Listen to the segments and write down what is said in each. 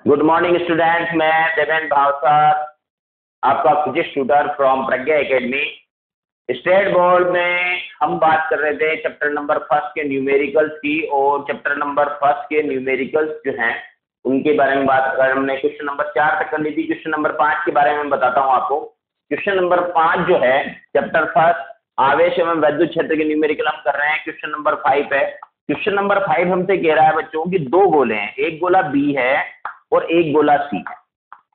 Good morning students, मैं देवेंद्र भावसार आपका physics tutor from Pragya academy. State board में हम बात कर रहे थे चैप्टर नंबर फर्स्ट के न्यूमेरिकल्स की, और चैप्टर नंबर फर्स्ट के न्यूमेरिकल्स जो हैं उनके बारे में बात कर हमने क्वेश्चन नंबर 4 तक कर ली थी। क्वेश्चन नंबर 5 के बारे में बताता हूँ आपको। क्वेश्चन नंबर 5 जो है चैप्टर फर्स्ट आवेश एवं वैद्युत क्षेत्र के न्यूमेरिकल हम कर रहे हैं। क्वेश्चन नंबर 5 है। क्वेश्चन नंबर 5 हमसे कह रहा है बच्चों की दो गोले हैं, एक गोला बी है और एक गोला सी है।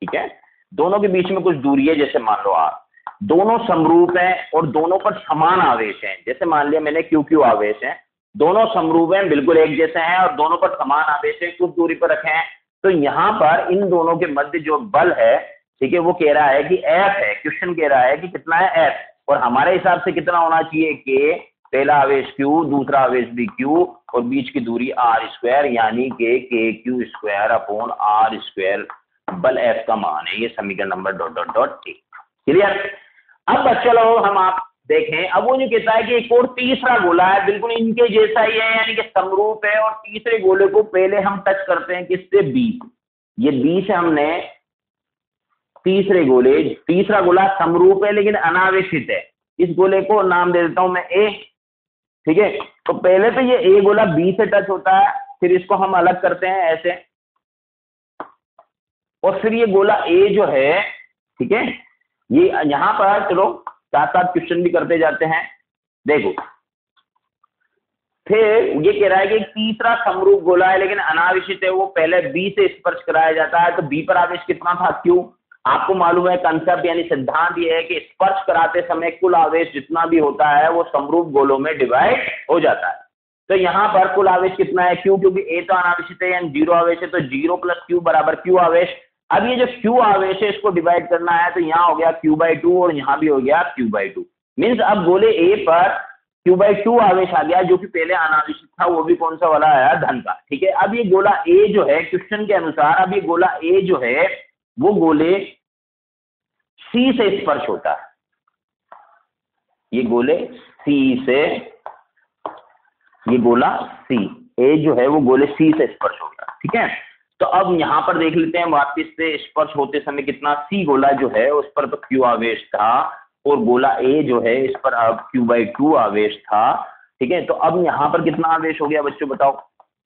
ठीक है, दोनों के बीच में कुछ दूरी है। जैसे मान लो आप दोनों समरूप हैं और दोनों पर समान आवेश हैं। जैसे मान लिया मैंने क्यू क्यू आवेश है, दोनों समरूप हैं, बिल्कुल एक जैसे हैं और दोनों पर समान आवेश है, कुछ दूरी पर रखे हैं। तो यहां पर इन दोनों के मध्य जो बल है, ठीक है, वो कह रहा है कि एफ है। क्वेश्चन कह रहा है कि कितना है एफ, और हमारे हिसाब से कितना होना चाहिए कि पहला आवेश क्यू, दूसरा आवेश भी क्यू और बीच की दूरी आर स्क्वायर, यानी K Q square upon R square बल एफ का मान है। ये समीकरण नंबर डॉट डॉट डॉट एक। क्लियर। अब चलो हम आप देखें, अब वो जो कहता है कि एक और तीसरा गोला है बिल्कुल इनके जैसा ही है, यानी कि समरूप है, और तीसरे गोले को पहले हम टच करते हैं किससे, बी। ये बी से हमने तीसरे गोले, तीसरा गोला समरूप है लेकिन अनावेशित है, इस गोले को नाम दे देता हूं मैं ए। ठीक है, तो पहले तो ये ए गोला बी से टच होता है, फिर इसको हम अलग करते हैं ऐसे, और फिर ये गोला ए जो है, ठीक है, ये यहां पर चलो साथ साथ क्वेश्चन भी करते जाते हैं। देखो, फिर ये कह रहा है कि तीसरा समरूप गोला है लेकिन अनावेशित है, वो पहले बी से स्पर्श कराया जाता है। तो बी पर आवेश कितना था, क्यों। आपको मालूम है कंसेप्ट यानी सिद्धांत ये है कि स्पर्श कराते समय कुल आवेश जितना भी होता है वो समरूप गोलों में डिवाइड हो जाता है। तो यहाँ पर कुल आवेश कितना है, क्यू, क्योंकि ए तो अनावेशित है यानी जीरो आवेश है, तो जीरो प्लस क्यू बराबर क्यू आवेश। अब ये जो क्यू आवेश है इसको डिवाइड करना है, तो यहाँ हो गया Q/2 और यहाँ भी हो गया Q/2। मीन्स अब गोले ए पर Q/2 आवेश आ गया, जो कि पहले अनावेशित था, वो भी कौन सा वाला आया, धन का। ठीक है, अब ये गोला ए जो है क्वेश्चन के अनुसार, अब ये गोला ए जो है वो गोले सी से स्पर्श होता है। ये गोले सी से, ये गोला सी ए जो है वो गोले सी से स्पर्श होता है। ठीक है, तो अब यहां पर देख लेते हैं वापिस से स्पर्श होते समय कितना, सी गोला जो है उस पर तो क्यू आवेश था, और गोला ए जो है इस पर अब Q/2 आवेश था। ठीक है, तो अब यहां पर कितना आवेश हो गया बच्चों बताओ,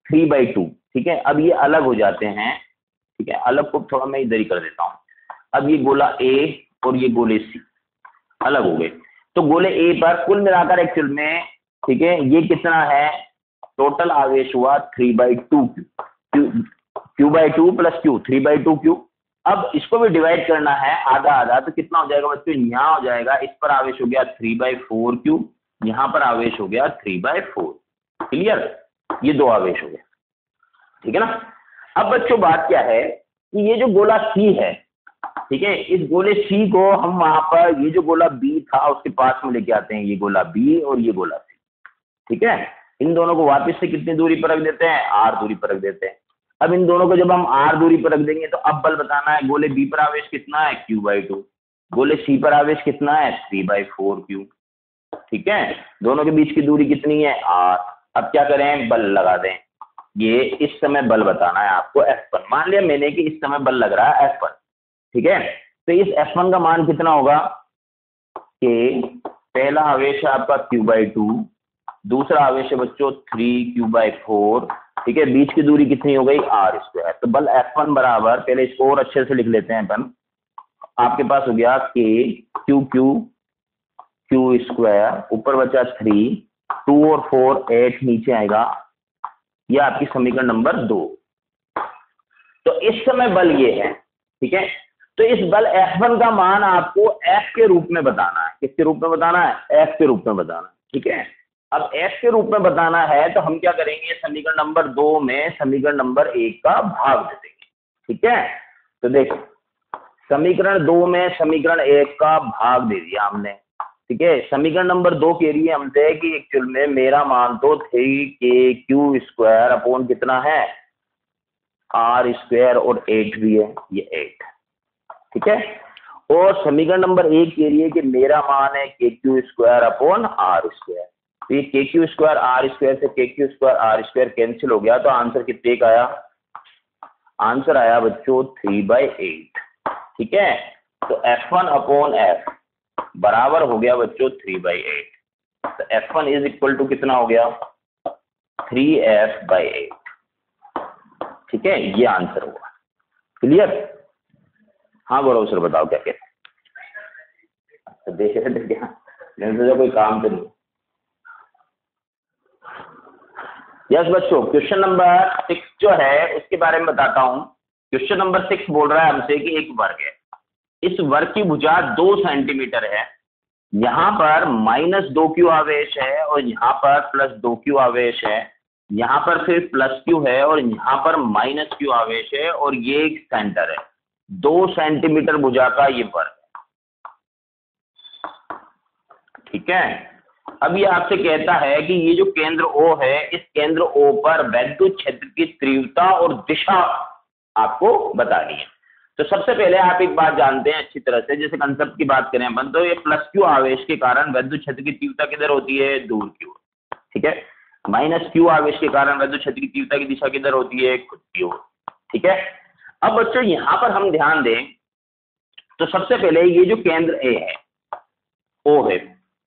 3/2। ठीक है, अब ये अलग हो जाते हैं। ठीक है, अलग को थोड़ा मैं इधर ही कर देता हूं। अब ये गोला ए और ये गोले सी अलग हो गए, तो गोले ए पर कुल मिलाकर एक्चुअल में, ठीक है, ये कितना है, टोटल आवेश हुआ 3/2 Q/2 प्लस क्यू, 3/2 क्यू। अब इसको भी डिवाइड करना है आधा आधा, तो कितना हो जाएगा बच्चों, यहाँ हो जाएगा, इस पर आवेश हो गया 3/4 क्यू, यहाँ पर आवेश हो गया 3/4। क्लियर, ये दो आवेश हो गए। ठीक है ना। अब बच्चों बात क्या है कि ये जो गोला सी है, ठीक है, इस गोले सी को हम वहां पर, ये जो गोला बी था उसके पास में लेके आते हैं, ये गोला बी और ये गोला सी। ठीक है, इन दोनों को वापस से कितनी दूरी पर रख देते हैं, आर दूरी पर रख देते हैं। अब इन दोनों को जब हम आर दूरी पर रख देंगे तो अब बल बताना है, गोले बी पर आवेश कितना है, Q/2, गोले सी पर आवेश कितना है, 3/4 क्यू। ठीक है, दोनों के बीच की दूरी कितनी है, आर। अब क्या करें, बल लगा दें। ये इस समय बल बताना है आपको F1। मान लिया मैंने कि इस समय बल लग रहा है F1। ठीक है, तो इस F1 का मान कितना होगा कि पहला आवेश है आपका Q/2, दूसरा आवेश है बच्चों 3Q/4। ठीक है, बीच की दूरी कितनी हो गई, R²। तो बल F1 बराबर, पहले इसको और अच्छे से लिख लेते हैं अपन, आपके पास हो गया Q² ऊपर बचा 3, 2 और 4 8 नीचे आएगा, यह आपकी समीकरण नंबर 2। तो इस समय बल ये है। ठीक है, तो इस बल F1 का मान आपको F के रूप में बताना है। किसके रूप में बताना है, F के रूप में बताना है। ठीक है, अब F के रूप में बताना है तो हम क्या करेंगे, समीकरण नंबर 2 में समीकरण नंबर 1 का भाग दे देंगे। ठीक है, तो देखो समीकरण 2 में समीकरण 1 का भाग दे दिया हमने। ठीक है, समीकरण नंबर 2 के लिए हमसे कि एक्चुअल में मेरा मान तो 3KQ² अपॉन कितना है, R² और 8 भी है, ये 8। ठीक है, और समीकरण नंबर 1 के लिए कि मेरा मान है KQ² अपॉन R²। तो ये KQ² R² से KQ² R² कैंसिल हो गया, तो आंसर कितने का आया, आंसर आया बच्चों 3/8। ठीक है, तो F1/F बराबर हो गया बच्चों 3/8। तो F1 इज इक्वल टू कितना हो गया 3F/8। ठीक है, ये आंसर होगा। क्लियर? हाँ गौरव सर बताओ क्या कहते हैं। देख रहे थे क्या? मैंने सोचा कोई काम तो नहीं। यस बच्चों, क्वेश्चन नंबर 6 जो है उसके बारे में बताता हूं। क्वेश्चन नंबर 6 बोल रहा है हमसे कि एक वर्ग है, इस वर्ग की भुजा 2 सेंटीमीटर है, यहाँ पर -2q आवेश है और यहाँ पर +2q आवेश है, यहाँ पर फिर +q है और यहाँ पर -q आवेश है और ये एक सेंटर है। 2 सेंटीमीटर भुजा का ये वर्ग है। ठीक है, अब ये आपसे कहता है कि ये जो केंद्र O है, इस केंद्र O पर वैद्युत क्षेत्र की तीव्रता और दिशा आपको बतानी है। तो सबसे पहले आप एक बात जानते हैं अच्छी तरह से, जैसे कंसेप्ट की बात करें अपन, तो ये +q आवेश के कारण वैद्युत क्षेत्र की तीव्रता किधर होती है? दूर की ओर। ठीक है, -q आवेश के कारण वैद्युत क्षेत्र की तीव्रता की दिशा किधर होती है? खुद की ओर। ठीक है, अब बच्चों यहां पर हम ध्यान दें तो सबसे पहले ये जो केंद्र A है, O है,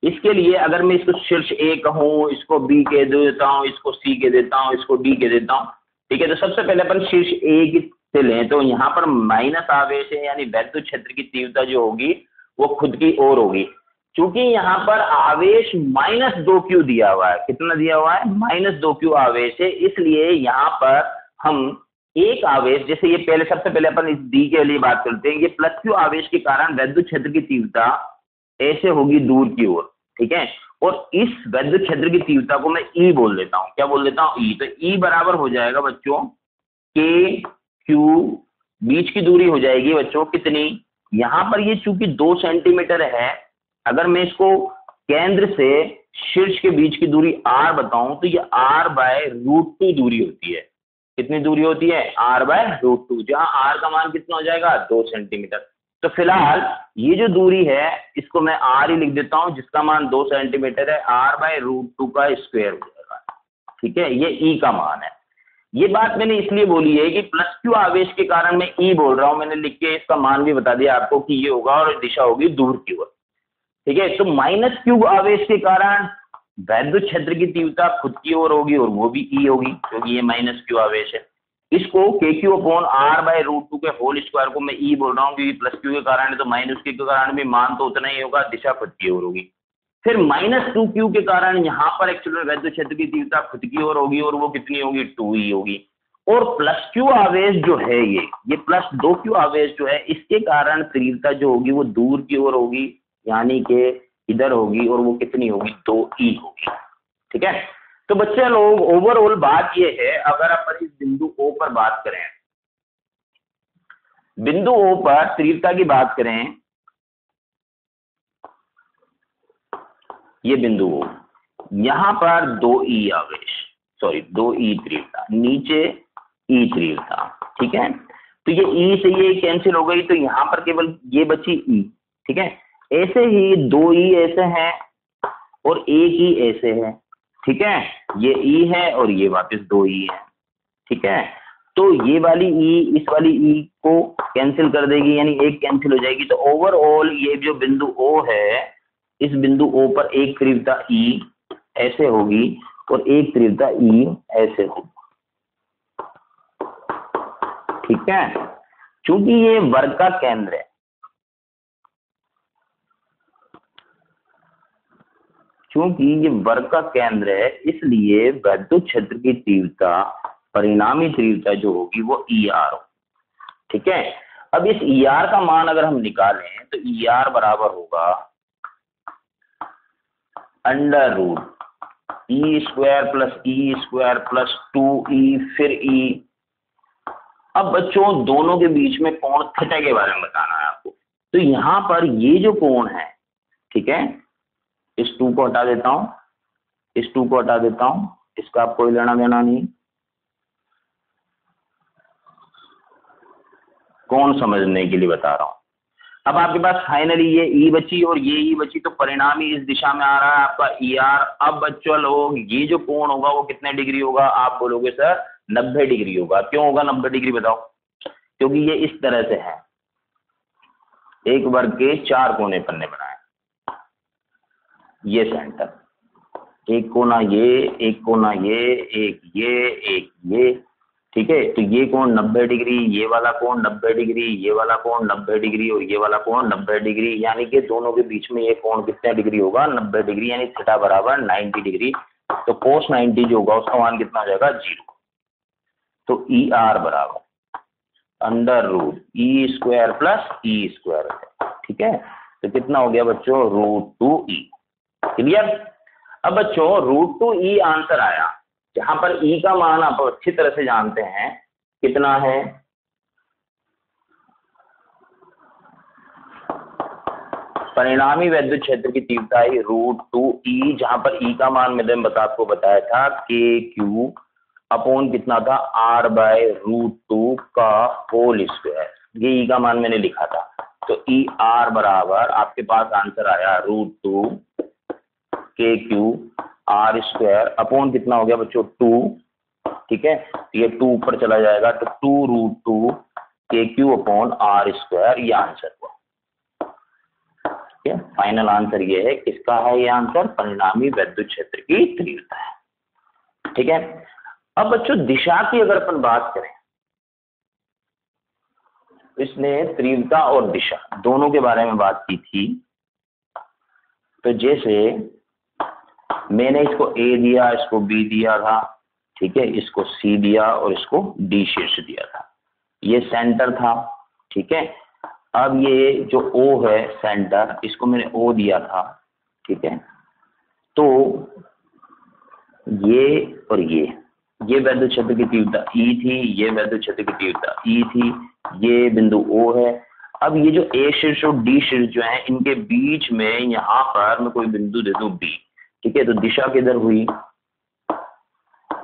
इसके लिए अगर मैं इसको शीर्ष A कहूं, इसको B कह देता हूं, इसको C कह देता हूं, इसको D कह देता हूं। ठीक है, तो सबसे पहले अपन शीर्ष A की से लें तो यहाँ पर माइनस आवेश है, यानी वैद्युत क्षेत्र की तीव्रता जो होगी वो खुद की ओर होगी। क्योंकि यहाँ पर आवेश -2q दिया हुआ है। कितना दिया हुआ है? -2q आवेश है, इसलिए यहाँ पर हम एक आवेश, जैसे ये पहले सबसे पहले अपन इस D के लिए बात करते हैं, ये +q आवेश के कारण वैद्युत क्षेत्र की तीव्रता ऐसे होगी दूर की ओर। ठीक है, और इस वैद्युत क्षेत्र की तीव्रता को मैं E बोल देता हूँ। क्या बोल देता हूँ? E। तो E बराबर हो जाएगा बच्चों K Q, बीच की दूरी हो जाएगी बच्चों कितनी? यहां पर ये चूंकि 2 सेंटीमीटर है, अगर मैं इसको केंद्र से शीर्ष के बीच की दूरी r बताऊं तो ये r/√2 दूरी होती है। कितनी दूरी होती है? r/√2, जहां r का मान कितना हो जाएगा? 2 सेंटीमीटर। तो फिलहाल ये जो दूरी है इसको मैं r ही लिख देता हूं, जिसका मान 2 सेंटीमीटर है, r/√2 का स्क्वायर हो जाएगा। ठीक है, ये E का मान है। ये बात मैंने इसलिए बोली है कि +q आवेश के कारण मैं E बोल रहा हूं, मैंने लिख के इसका मान भी बता दिया आपको कि ये होगा और दिशा होगी दूर की ओर। ठीक है, तो -q आवेश के कारण वैद्युत क्षेत्र की तीव्रता खुद की ओर होगी और वो भी E होगी, क्योंकि ये -q आवेश है। इसको KQ/r/√2 के होल स्क्वायर को मैं E बोल रहा हूँ, क्योंकि +q के कारण है तो -q के कारण भी मान तो उतना ही होगा, दिशा खुद की ओर होगी। फिर -2q के कारण यहाँ पर एक्चुअली वैद्युत क्षेत्र की तीव्रता खुद की ओर होगी और वो कितनी होगी? 2e होगी। और +q आवेश जो है ये +2q आवेश जो है, इसके कारण तीव्रता जो होगी वो दूर की ओर होगी, यानी कि इधर होगी और वो कितनी होगी? 2e होगी। ठीक है, तो बच्चे लोग ओवरऑल बात ये है, अगर अपन इस बिंदु O पर बात करें, बिंदु O पर तीव्रता की बात करें, ये बिंदु O, यहां पर 2e आवेश, 2e तीव्रता, नीचे E तीव्रता। ठीक है, तो ये E से ये कैंसिल हो गई, तो यहां पर केवल ये बची E। ठीक है, ऐसे ही 2e ऐसे हैं और एक E ऐसे है। ठीक है, ये E है और ये वापस 2e है। ठीक है, तो ये वाली E इस वाली E को कैंसिल कर देगी, यानी एक कैंसिल हो जाएगी। तो ओवरऑल ये जो बिंदु O है, इस बिंदु O पर एक तीव्रता E ऐसे होगी और एक तीव्रता E ऐसे होगी। ठीक है, क्योंकि ये वर्ग का केंद्र है, क्योंकि ये वर्ग का केंद्र है, इसलिए वैद्युत क्षेत्र की तीव्रता, परिणामी तीव्रता जो होगी वो ER हो। ठीक है, अब इस ER का मान अगर हम निकालें तो ER बराबर होगा √E² + 2e फिर E। अब बच्चों दोनों के बीच में कोण थीटा के बारे में बताना है आपको। तो यहां पर ये जो कोण है, ठीक है, इस 2 को हटा देता हूं, इस 2 को हटा देता हूं, इसका आप कोई लेना देना नहीं, कोण समझने के लिए बता रहा हूं। अब आपके पास फाइनली ये E बची और ये E बची, तो परिणामी इस दिशा में आ रहा है आपका ER। अब बच्चों लोग ये जो कोण होगा वो कितने डिग्री होगा? आप बोलोगे सर 90 डिग्री होगा। क्यों होगा 90 डिग्री? बताओ। क्योंकि ये इस तरह से है, एक वर्ग के 4 कोने पन्ने बनाए, ये सेंटर, एक कोना ये, एक कोना ये, एक ये, ठीक है। तो ये कोण 90 डिग्री, ये वाला कोण 90 डिग्री, ये वाला कोण 90 डिग्री और ये वाला कोण 90 डिग्री, यानी कि दोनों के बीच में ये कोण कितने डिग्री होगा, 90 डिग्री, यानी थीटा बराबर 90 डिग्री। तो cos 90 जो होगा उसका मान कितना हो जाएगा, 0। तो ER बराबर under root E square plus E square, ठीक है। तो कितना हो गया बच्चों, √2e। क्लियर। अब बच्चों √2e आंसर आया, जहां पर e का मान आप अच्छी तरह से जानते हैं कितना है, परिणामी वैद्युत क्षेत्र की तीव्रता है √2e, जहां पर e का मान मैंने आपको बताया था KQ अपॉन कितना था, R/√2 का होल स्क्वायर, ये e का मान मैंने लिखा था। तो ER बराबर आपके पास आंसर आया √2 KQ R स्क्वायर अपॉन कितना हो गया बच्चों, 2, ठीक है। ये 2 ऊपर चला जाएगा, तो 2√2 KQ अपॉन R स्क्वायर, ये आंसर हुआ। फाइनल आंसर ये है, किसका है ये आंसर, परिणामी वैद्युत क्षेत्र की तीव्रता है, ठीक है। अब बच्चों दिशा की अगर अपन बात करें, इसने तीव्रता और दिशा दोनों के बारे में बात की थी। तो जैसे मैंने इसको A दिया, इसको B दिया था, ठीक है, इसको C दिया और इसको D शीर्ष दिया था, ये सेंटर था, ठीक है। अब ये जो O है सेंटर, इसको मैंने O दिया था, ठीक है। तो ये और ये वैद्युत क्षेत्र की तीव्रता E थी, ये वैद्युत क्षेत्र की तीव्रता E थी, ये बिंदु O है। अब ये जो A शीर्ष और D शीर्ष जो है, इनके बीच में यहाँ पर मैं कोई बिंदु दे दूं B, ठीक है। तो दिशा किधर हुई,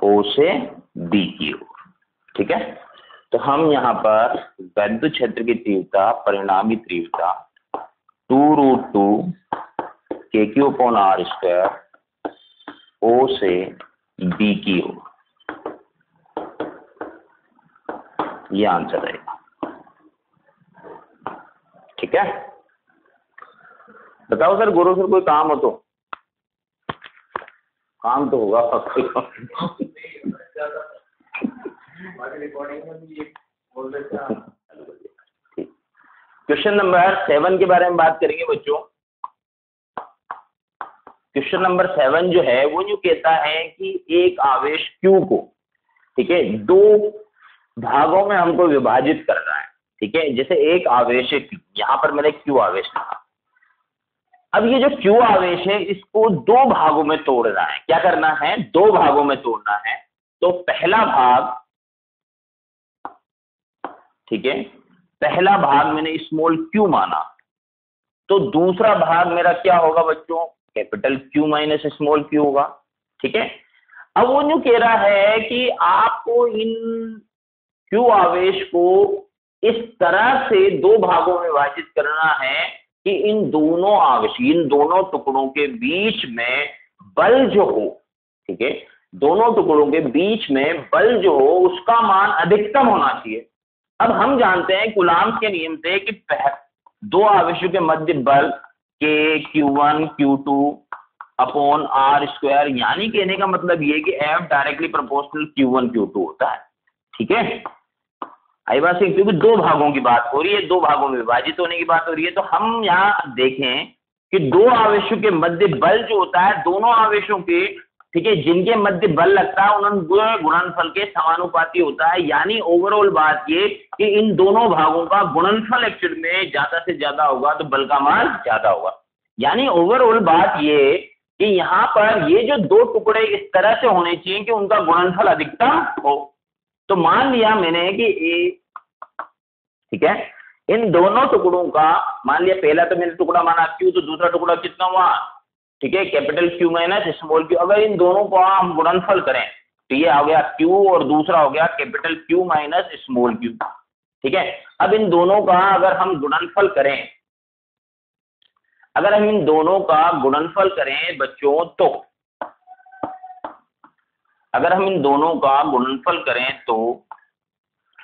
O से B की ओर, ठीक है। तो हम यहाँ पर वैद्युत क्षेत्र की तीव्रता, परिणामी तीव्रता 2√2 KQ upon R square O से B की ओर, ये आंसर रहेगा, ठीक है। बताओ सर, गुरु सर कोई काम हो तो, काम तो होगा क्वेश्चन नंबर 7 के बारे में बात करेंगे बच्चों। क्वेश्चन नंबर 7 जो है वो यूं कहता है कि एक आवेश Q को, ठीक है, 2 भागों में हमको विभाजित करना है, ठीक है। जैसे एक आवेश है Q, यहां पर मैंने Q आवेश लिखा। अब ये जो Q आवेश है इसको 2 भागों में तोड़ना है। क्या करना है, 2 भागों में तोड़ना है। तो पहला भाग, ठीक है, पहला भाग मैंने स्मॉल q माना, तो दूसरा भाग मेरा क्या होगा बच्चों, capital Q minus small q होगा, ठीक है। अब वो यूं कह रहा है कि आपको इन Q आवेश को इस तरह से 2 भागों में विभाजित करना है कि इन दोनों आवेश, इन दोनों टुकड़ों के बीच में बल जो हो, ठीक है, दोनों टुकड़ों के बीच में बल जो हो उसका मान अधिकतम होना चाहिए। अब हम जानते हैं कूलाम्ब के नियम से कि 2 आवेशों के मध्य बल के Q1 Q2 upon R square, यानी कहने का मतलब ये कि F directly proportional Q1 Q2 होता है, ठीक है। आई बात से, क्योंकि 2 भागों की बात हो रही है, 2 भागों में विभाजित होने की बात हो रही है। तो हम यहाँ देखें कि 2 आवेशों के मध्य बल जो होता है, दोनों आवेशों के, ठीक है, जिनके मध्य बल लगता है उनके गुणनफल के समानुपाती होता है। यानी ओवरऑल बात ये कि इन दोनों भागों का गुणनफल एक्चुअल में ज्यादा से ज्यादा होगा तो बल का मान ज्यादा होगा। यानी ओवरऑल बात ये कि यहाँ पर ये जो 2 टुकड़े इस तरह से होने चाहिए कि उनका गुणनफल अधिकतम हो। तो मान लिया मैंने कि ठीक है, इन दोनों टुकड़ों का मान लिया, पहला तो मैंने टुकड़ा माना Q, तो दूसरा टुकड़ा कितना हुआ, ठीक है, capital Q minus small q। अगर इन दोनों को हम गुणनफल करें तो ये आ गया Q और दूसरा हो गया capital Q minus small q, ठीक है। अब इन दोनों का अगर हम गुणनफल करें, अगर हम इन दोनों का गुणनफल करें बच्चों, तो अगर हम इन दोनों का गुणनफल करें तो,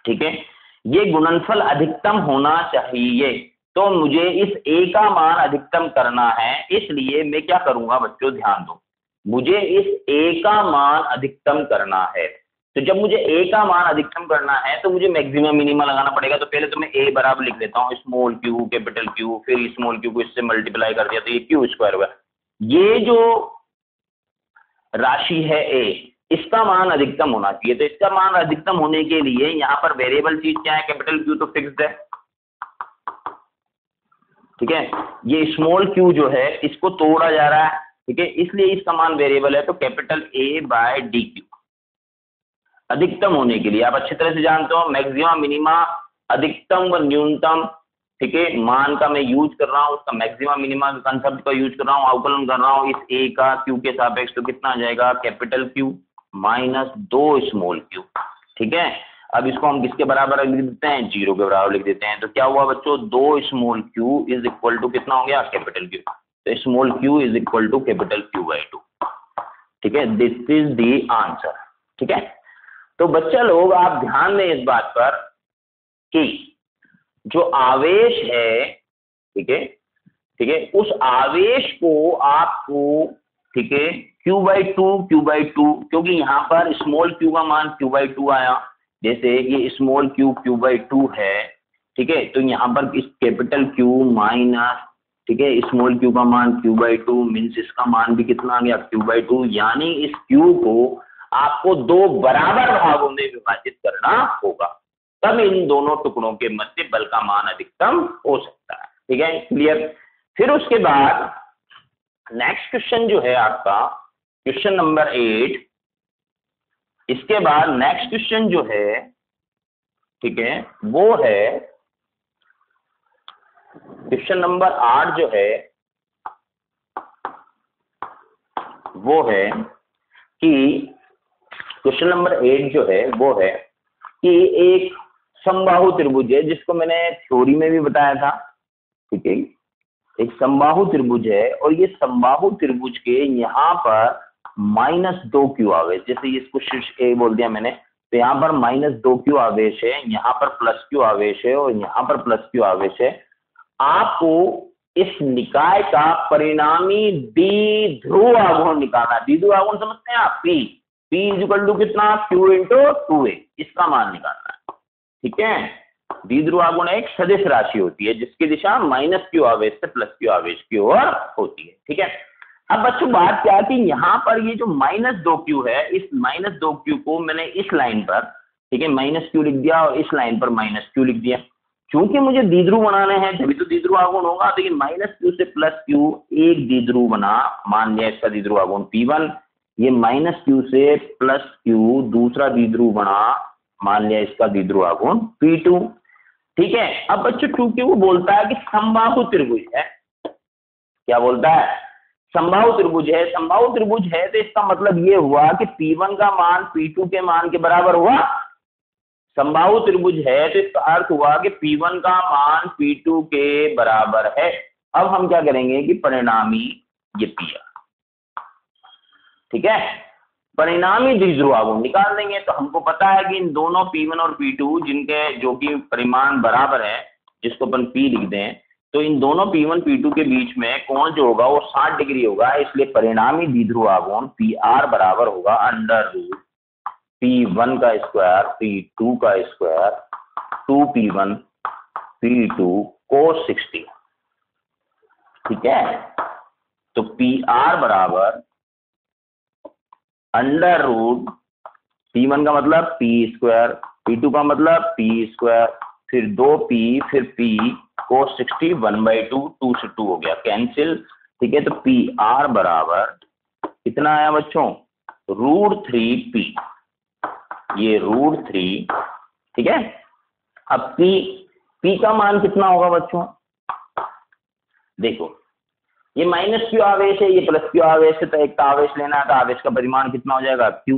ठीक है, ये गुणनफल अधिकतम होना चाहिए, तो मुझे इस a का मान अधिकतम करना है, इसलिए मैं क्या करूंगा बच्चों, ध्यान दो, मुझे इस a का मान अधिकतम करना है। तो जब मुझे a का मान अधिकतम करना है तो मुझे मैक्सिमम मिनिमम लगाना पड़ेगा। तो पहले तो मैं a बराबर लिख देता हूँ स्मॉल क्यू कैपिटल क्यू, फिर स्मॉल क्यू को इससे मल्टीप्लाई कर दिया तो ये क्यू स्क्वायर हुआ। ये जो राशि है a, इसका मान अधिकतम होना चाहिए। तो इसका मान अधिकतम होने के लिए यहाँ पर वेरिएबल चीज क्या है, कैपिटल क्यू तो फिक्स्ड है, ठीक है। ये स्मॉल क्यू जो है इसको तोड़ा जा रहा है, ठीक है, इसलिए इसका मान वेरिएबल है। तो capital A by D Q अधिकतम होने के लिए आप अच्छी तरह से जानते हो मैक्सिमम मिनिमा, अधिकतम व न्यूनतम, ठीक है, मान का मैं यूज कर रहा हूँ, उसका मैक्सिमम मिनिमा के कंसेप्ट का यूज कर रहा हूँ, अवकलन कर रहा हूँ इस a का q के सापेक्ष। तो कितना आ जाएगा, capital Q minus 2 small q, ठीक है। अब इसको हम किसके बराबर लिख देते हैं, 0 के बराबर लिख देते हैं। तो क्या हुआ बच्चों, 2 small q is equal to कितना हो गया, कैपिटल Q। तो small q is equal to capital Q by 2, ठीक है। दिस इज द आंसर, ठीक है। तो बच्चा लोग आप ध्यान दें इस बात पर कि जो आवेश है, ठीक है, ठीक है, उस आवेश को आपको, ठीक है, q बाई टू, क्योंकि यहाँ पर स्मॉल q का मान q बाई 2 आया, जैसे ये स्मॉल q बाई 2 है, ठीक है। तो यहाँ पर इस कैपिटल Q माइनस, ठीक है, स्मॉल q का मान q बाई 2 मीन्स इसका मान भी कितना आ गया, q बाई 2। यानी इस q को आपको 2 बराबर भागों में विभाजित करना होगा, तब इन दोनों टुकड़ों के मध्य बल का मान अधिकतम हो सकता है, ठीक है, क्लियर। फिर उसके बाद नेक्स्ट क्वेश्चन जो है आपका क्वेश्चन नंबर 8, इसके बाद नेक्स्ट क्वेश्चन जो है, ठीक है, वो है क्वेश्चन नंबर 8 जो है वो है कि क्वेश्चन नंबर 8 जो है वो है कि एक समबाहु त्रिभुज है, जिसको मैंने थ्योरी में भी बताया था, ठीक है। एक समबाहु त्रिभुज है और ये समबाहु त्रिभुज के यहाँ पर -2q आवेश, जैसे इसको शीर्ष ए बोल दिया मैंने, तो यहाँ पर -2q आवेश है, यहाँ पर +q आवेश है और यहाँ पर +q आवेश है। आपको इस निकाय का परिणामी द्विध्रुव आघूर्ण निकालना। द्विध्रुव आघूर्ण समझते हैं आप, P इक्वल टू कितना, Q इंटू 2a, इसका मान निकालना है, ठीक है। द्विध्रुव आघूर्ण एक सदिश राशि होती है जिसकी दिशा -q आवेश से +q आवेश की ओर होती है, ठीक है। अब बच्चों बात क्या कि यहाँ पर ये जो -2q है, इस -2q को मैंने इस लाइन पर, ठीक है, -q लिख दिया और इस लाइन पर -q लिख दिया। क्योंकि मुझे द्विध्रुव बनाने हैं तभी तो द्विध्रुव आघूर्ण होगा, तो ये -q से +q एक द्विध्रुव बना, मान लिया इसका द्विध्रुव आघूर्ण P1, ये -q से +q दूसरा द्विध्रुव बना, मान लिया इसका द्विध्रुव आघूर्ण P2, ठीक है। अब बच्चों चूंकि वो बोलता है कि समबाहु त्रिभुज है, क्या बोलता है, समबाहु त्रिभुज है, समबाहु त्रिभुज है, तो इसका मतलब ये हुआ कि P1 का मान P2 के मान के बराबर हुआ। समबाहु त्रिभुज है तो इसका अर्थ हुआ कि P1 का मान P2 के बराबर है। अब हम क्या करेंगे कि परिणामी ये PR, ठीक है, परिणामी द्विध्रुव आघूर्ण निकाल देंगे। तो हमको पता है कि इन दोनों P1 और P2 जिनके जो कि परिमाण बराबर है, जिसको अपन P लिख दें, तो इन दोनों P1 P2 के बीच में कोण जो होगा वो 60 डिग्री होगा, इसलिए परिणामी द्विध्रुव आघूर्ण PR बराबर होगा √ P1 का स्क्वायर P2 का स्क्वायर 2P1 P2 cos 60, ठीक है। तो PR बराबर √ P1 का मतलब P स्क्वायर, P2 का मतलब P स्क्वायर, फिर 2P फिर P cos 60 1/2, 2 से 2 हो गया कैंसिल, ठीक है। तो PR बराबर कितना आया बच्चों, √3P, ये √3, ठीक है। अब P का मान कितना होगा बच्चों, देखो ये -q आवेश है, ये +q आवेश है, तो एक का आवेश लेना है, तो आवेश का परिमाण कितना हो जाएगा, q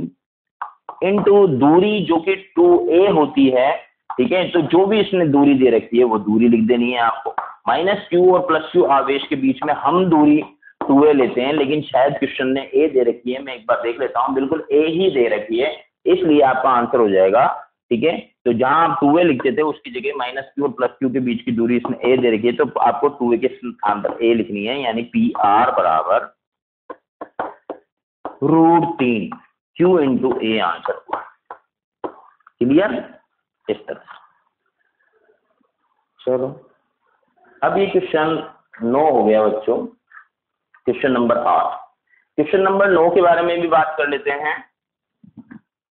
इंटू दूरी जो कि 2a होती है, ठीक है। तो जो भी इसने दूरी दे रखी है वो दूरी लिख देनी है आपको। -q और +q आवेश के बीच में हम दूरी 2a लेते हैं, लेकिन शायद क्वेश्चन ने a दे रखी है, मैं एक बार देख लेता हूँ, बिल्कुल a ही दे रखी है, इसलिए आपका आंसर हो जाएगा, ठीक है, तो जहां आप 2a लिखते थे उसकी जगह -q और +q के बीच की दूरी इसमें a दे रखी है, तो आपको 2a के स्थान पर a लिखनी है, यानी PR बराबर √3 q इंटू a आंसर हुआ। क्लियर? इस तरह। चलो अब ये क्वेश्चन 9 हो गया बच्चों। क्वेश्चन नंबर 8, क्वेश्चन नंबर 9 के बारे में भी बात कर लेते हैं।